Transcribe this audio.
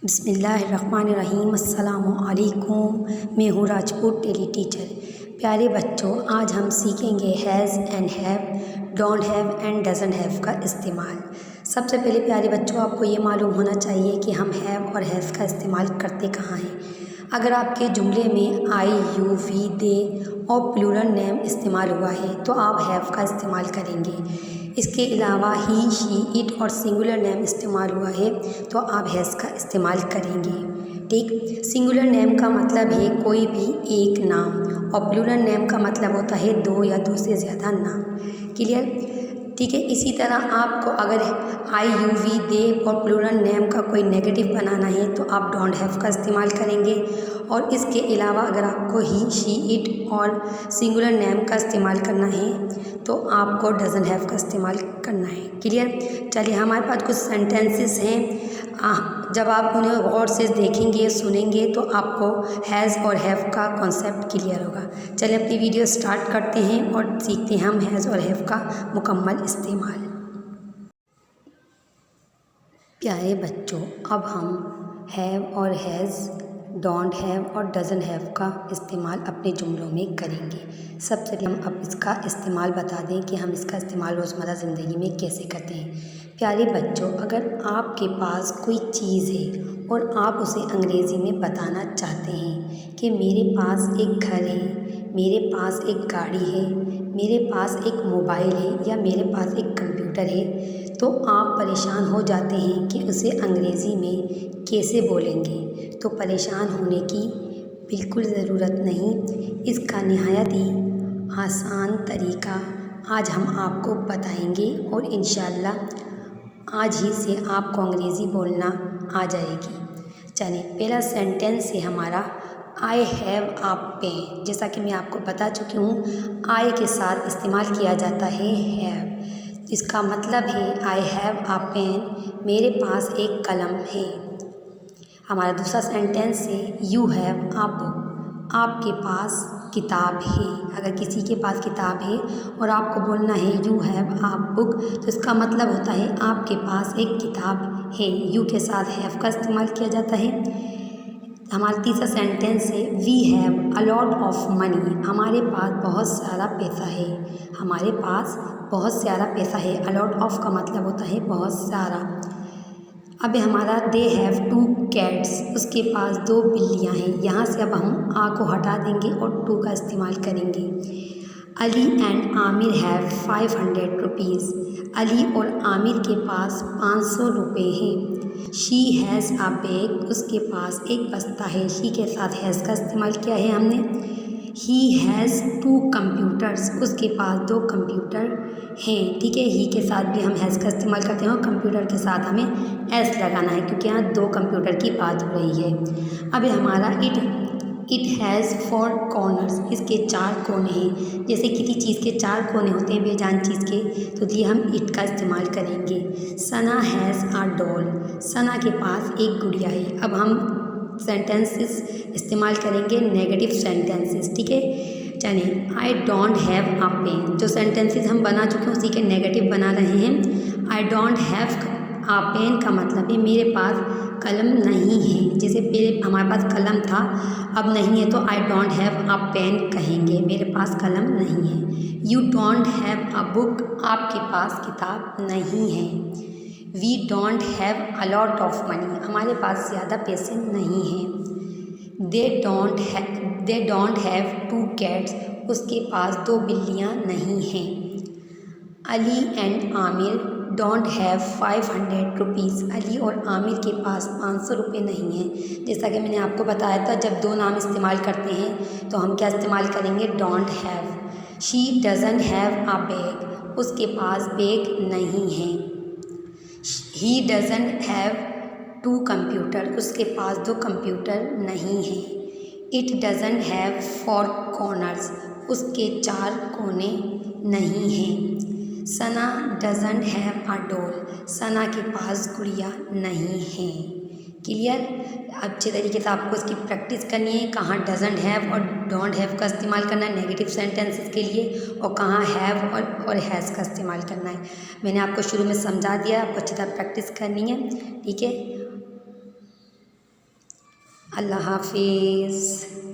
बिस्मिल्लाहिर्रहमानिर्रहीम। अस्सलामु अलैकुम। मैं हूँ राजपूत टेली टीचर। प्यारे बच्चों, आज हम सीखेंगे has and have, don't have and doesn't have का इस्तेमाल। सबसे पहले प्यारे बच्चों, आपको ये मालूम होना चाहिए कि हम हैव और हैज़ का इस्तेमाल करते कहाँ हैं। अगर आपके जुमले में आई, यू, वी, दे और प्लूरल नेम इस्तेमाल हुआ है तो आप हैव का इस्तेमाल करेंगे। इसके अलावा ही, शी, इट और सिंगुलर नेम इस्तेमाल हुआ है तो आप हैज़ का इस्तेमाल करेंगे। ठीक, सिंगुलर नेम का मतलब है कोई भी एक नाम और प्लूरल नेम का मतलब होता है दो या दो से ज़्यादा नाम। क्लियर? ठीक है। इसी तरह आपको अगर आई, यू, वी, दे और प्लूरल नेम का कोई नेगेटिव बनाना है तो आप डोंट हैव का इस्तेमाल करेंगे। और इसके अलावा अगर आपको ही, शी, इट और सिंगुलर नेम का इस्तेमाल करना है तो आपको डजंट हैव का इस्तेमाल करना है। क्लियर? चलिए, हमारे पास कुछ सेंटेंसेस हैं। जब आप उन्हें गौर से देखेंगे, सुनेंगे तो आपको हैज़ और हैव का कॉन्सेप्ट क्लियर होगा। चलिए अपनी वीडियो स्टार्ट करते हैं और सीखते हैं हम हैज़ और हैव का मुकम्मल इस्तेमाल। प्यारे बच्चों, अब हम हैव और हैज़, डोंट हैव और डजंट हैव का इस्तेमाल अपने जुमलों में करेंगे। सबसे पहले हम अब इसका इस्तेमाल बता दें कि हम इसका इस्तेमाल रोज़मर्रा ज़िंदगी में कैसे करते हैं। प्यारे बच्चों, अगर आपके पास कोई चीज़ है और आप उसे अंग्रेज़ी में बताना चाहते हैं कि मेरे पास एक घर है, मेरे पास एक गाड़ी है, मेरे पास एक मोबाइल है या मेरे पास एक कंप्यूटर है, तो आप परेशान हो जाते हैं कि उसे अंग्रेज़ी में कैसे बोलेंगे। तो परेशान होने की बिल्कुल ज़रूरत नहीं। इसका निहायत ही आसान तरीका आज हम आपको बताएंगे और इंशाअल्लाह आज ही से आपको अंग्रेज़ी बोलना आ जाएगी। चलिए, पहला सेंटेंस है हमारा आई हैव अ पेन। जैसा कि मैं आपको बता चुकी हूँ, आई के साथ इस्तेमाल किया जाता है हैव। इसका मतलब है आई हैव अ पेन, मेरे पास एक कलम है। हमारा दूसरा सेंटेंस है यू हैव अ बुक, आपके पास किताब है। अगर किसी के पास किताब है और आपको बोलना है यू हैव अ बुक, तो इसका मतलब होता है आपके पास एक किताब है। यू के साथ हैव का इस्तेमाल किया जाता है। हमारा तीसरा सेंटेंस है we have a lot of money, हमारे पास बहुत सारा पैसा है। हमारे पास बहुत सारा पैसा है। अ लॉट ऑफ का मतलब होता है बहुत सारा। अब हमारा दे हैव टू कैट्स, उसके पास दो बिल्लियाँ हैं। यहाँ से अब हम आ को हटा देंगे और टू का इस्तेमाल करेंगे। Ali and Aamir have 500 rupees, Ali और आमिर के पास 500 रुपये हैं। शी हैज़ अ बैग, उसके पास एक बस्ता है। शी के साथ हैज़ का इस्तेमाल किया है हमने। ही हैज़ टू कंप्यूटर्स, उसके पास दो कंप्यूटर हैं। ठीक है, ही के साथ भी हम हैज़ का इस्तेमाल करते हैं और कंप्यूटर के साथ हमें एस लगाना है क्योंकि यहाँ दो कंप्यूटर की बात हो रही है। अब हमारा इट हैज़ 4 कॉर्नर्स, इसके 4 कोने हैं। जैसे किसी चीज़ के 4 कोने होते हैं बेजान चीज़ के, तो लिए हम इट का इस्तेमाल करेंगे। सना हैज़ अ डॉल, सना के पास एक गुड़िया है। अब हम सेंटेंसेस इस्तेमाल करेंगे नेगेटिव सेंटेंसेस। ठीक है, चलिए I don't have a pen, जो सेंटेंसेस हम बना चुके हैं उसी के नेगेटिव बना रहे हैं। I don't have a pen का मतलब है मेरे पास कलम नहीं है। जैसे पहले हमारे पास कलम था, अब नहीं है, तो I don't have a pen कहेंगे, मेरे पास कलम नहीं है। You don't have a book, आपके पास किताब नहीं है। We don't have a lot of money, हमारे पास ज़्यादा पैसे नहीं हैं। दे डोंट हैव 2 कैट्स, उसके पास 2 बिल्लियाँ नहीं हैं। Ali and Aamir don't have 500 rupees, Ali और आमिर के पास 500 रुपये नहीं हैं। जैसा कि मैंने आपको बताया था, जब दो नाम इस्तेमाल करते हैं तो हम क्या इस्तेमाल करेंगे, don't have. She doesn't have a bag, उसके पास बैग नहीं है। ही डजंट हैव 2 कंप्यूटर, उसके पास 2 कंप्यूटर नहीं हैं। इट डजंट हैव 4 कॉर्नर्स, उसके 4 कोने नहीं हैं। सना डजंट हैव अ डॉल, सना के पास गुड़िया नहीं है। क्लियर? अच्छे तरीके से आपको इसकी प्रैक्टिस करनी है, कहाँ डजंट हैव और डोंट हैव का इस्तेमाल करना है नेगेटिव सेंटेंसेस के लिए और कहाँ हैव और हैज़ का इस्तेमाल करना है। मैंने आपको शुरू में समझा दिया, आपको अच्छी तरह प्रैक्टिस करनी है। ठीक है, अल्लाह हाफिज़।